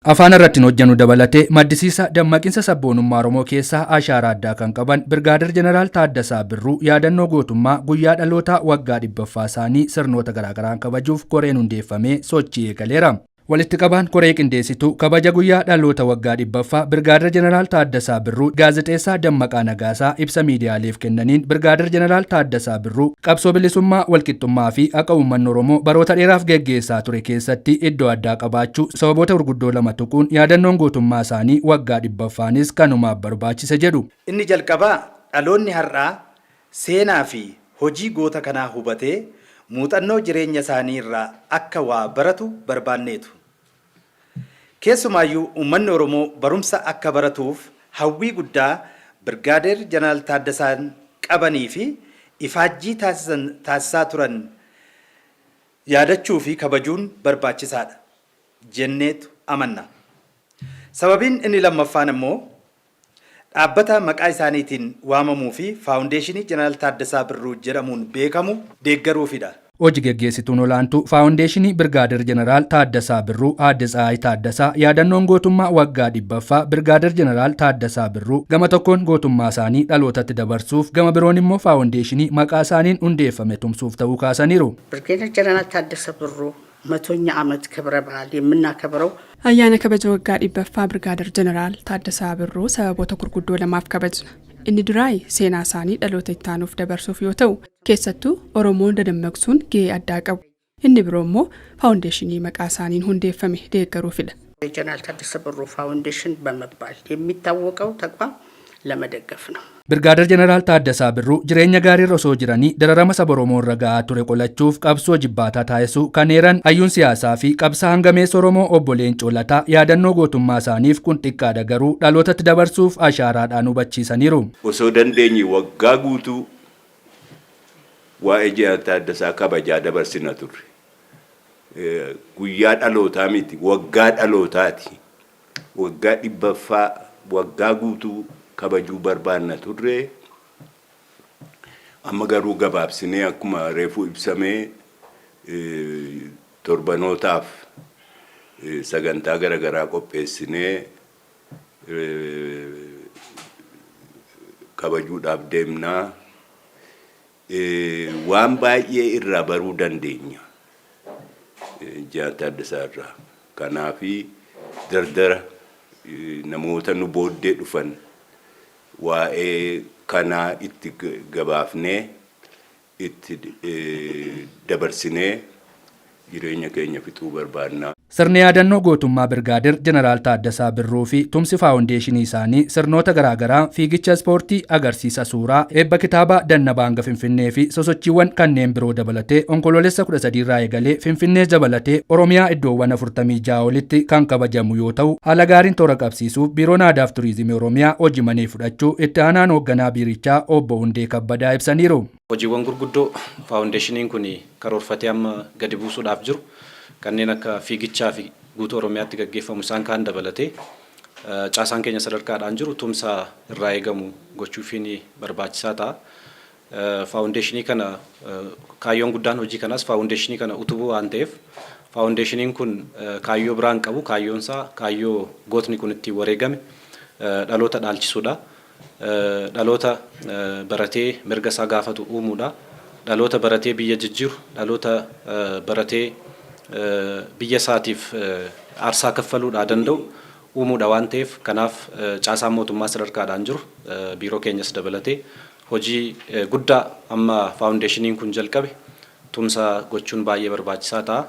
Afaan irratti hojjennu dabalatee maddisiisa dammaqinsa sabboonummaa Oromoo keessaa ashaaraa addaa kan qaban Birgaadir Jeneraal Taaddasaa Birruu yaadannoo gootummaa guyyaa dhaloota waggaa 100ffaa isaanii sirnoota garaagaraan kabajuuf koreen hundeeffamee sochii eegaleera. Walitti qabaan koree qindeessituu kabaja guyyaa dhaloota waggaa 100ffaa Birgaadir Jeneraal Taaddasaa Birruu gaazexeessaa Dammaqaa Nagaasaa ibsa miidiyaaleef kennaniin Birgaadir Jeneraal Taaddasaa Birruu qabsoo bilisummaa walqixxummaa fi akka uummanni Oromoo baroota dheeraaf geggeessaa ture keessatti iddoo addaa qabaachuu sababoota gurguddoo lama tuquun yaadannoon gootummaa isaanii waggaa 100ffaanis kanumaaf barbaachise jedhu. Inni jalqabaa dhaloonni har'aa seenaa fi hojii goota kanaa hubatee muuxannoo jireenya isaanii irraa akka waa baratu barbaanneetu. Keessumaayyuu uummanni Oromoo barumsa akka baratuuf hawwii guddaa Birgaadir Jeneraal Taaddasaan qabanii fi ifaajjii taasisaa turan yaadachuu fi kabajuun barbaachisaadha jenneetu amanna. Sababiin inni lammaffaan immoo dhaabbata maqaa isaaniitiin waamamuu fi faawundeeshinii Jeneraal Taaddasaa Birruu jedhamuun beekamu deeggaruufidha. Hojii geggeessituun olaantuu faawundeeshinii Birgaadir Jeneraal Taaddasaa Birruu Aadde Tsahaayi Taaddasaa yaadannoon gootummaa waggaa 100ffaa Birgaadir Jeneraal Taaddasaa Birruu gama tokkoon gootummaa isaanii dhalootatti dabarsuuf gama biroon immoo faawundeeshinii maqaa isaaniin hundeeffame tumsuuf ta'uu kaasaniiru. Birgaadir Jeneraal Taaddasaa Birruu መቶኛ ዓመት ክብረ በዓል የምናከብረው አያነ ከበጀ ወጋ 100ffaa Birgaadir Jeneraal Taaddasaa Birruu sababoota gurguddoo lamaaf kabaja. Inni duraay seenaa isaanii dhaloota itti aanuuf dabarsuuf yoo ta'u keessattuu Oromoon dammaqsuun gahee addaa qabu. Inni biroo immoo faawundeeshinii maqaa isaaniin hundeeffame deeggaruufidha. Jeneraal Taaddasaa Birruu faawundeeshin በመባል የሚታወቀው ተቋም ለመደገፍ ነው. Birgaadir Jeneraal Taaddasaa Birruu jireenya gaarii irra osoo jiranii dararama saba Oromoo irra gahaa ture qolachuuf qabsoo jibbaataa taasisuu kan eeran hayyuun siyaasaa fi qabsaa hangameessa Oromoo obbo Leencoo Lataa yaadannoo gootummaa isaaniif kun xiqqaadha garuu dhalootatti dabarsuuf ashaaraadhaan hubachiisaniiru. Osoo dandeenye waggaa guutuu waa'ee Jeneraal Taaddasaa kabajaa dabarsina turre. Guyyaa dhalootaa miti waggaa dhalootaati. Waggaa 100ffaa waggaa guutuu kabajuu barbaanna turre. Amma garuu gabaabsinee akkuma reefuu ibsamee torbanootaaf sagantaa garagaraa qopheessinee kabajuudhaaf deemnaa. Waan baay'ee irraa baruu dandeenya Jeneraal Taaddasaa irraa. Kanaafi dardara namoota nu booddee dhufan waa'ee kanaa itti gabaafnee itti dabarsinee jireenya keenya fixuu barbaanna. Sirni yaadannoo gootummaa Birgaadir Jeneraal Taaddasaa Birruu fi tumsi faawundeeshinii isaanii sirnoota garaagaraa fiigicha ispoortii agarsiisa suuraa eebba kitaaba Dannabaa hanga Finfinnee fi sosochiiwwan kanneen biroo dabalatee onkoloolessa 13 irraa eegalee Finfinnee dabalatee Oromiyaa iddoowwan 46 olitti kan kabajamu yoo ta'u haala gaariin toora qabsiisuuf biiroon aadaa fi turizimii Oromiyaa hojii manee fudhachuu itti aanaan hoogganaa biirichaa obbo Hundee Kabbadaa ibsaniiru. Hojiiwwan gurguddoo faawundeeshiniin kun karoorfatee amma gadi buusuudhaaf jiru. Kanneen akka fiigichaa fi guutuu Oromiyaatti gaggeeffamu isaan kaan dabalatee caasaan keenya sadarkaadhaan jiru tumsa irraa eegamu gochuufiin barbaachisaa ta'a. Faawundeeshinii kana kaayyoon guddaan hojii kanaas faawundeeshinii kana utubuu waan ta'eef faawundeeshiniin kun kaayyoo biraan qabu kaayyoonsaa kaayyoo gootni kun itti wareegame dhaloota dhaalchisuudha. Dhaloota baratee mirga isaa gaafatu uumuudha. Dhaloota baratee biyya jijjiiru dhaloota baratee biyya isaatiif aarsaa kaffaluudhaa danda'u uumuudha waan ta'eef kanaaf caasaan mootummaa sadarkaadhaan jiru biiroo keenyas dabalatee hojii guddaa amma faawundeeshiniin kun jalqabe tumsa gochuun baay'ee barbaachisaa ta'a.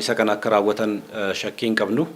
Isa kana akka raawwatan shakkii hin qabnu.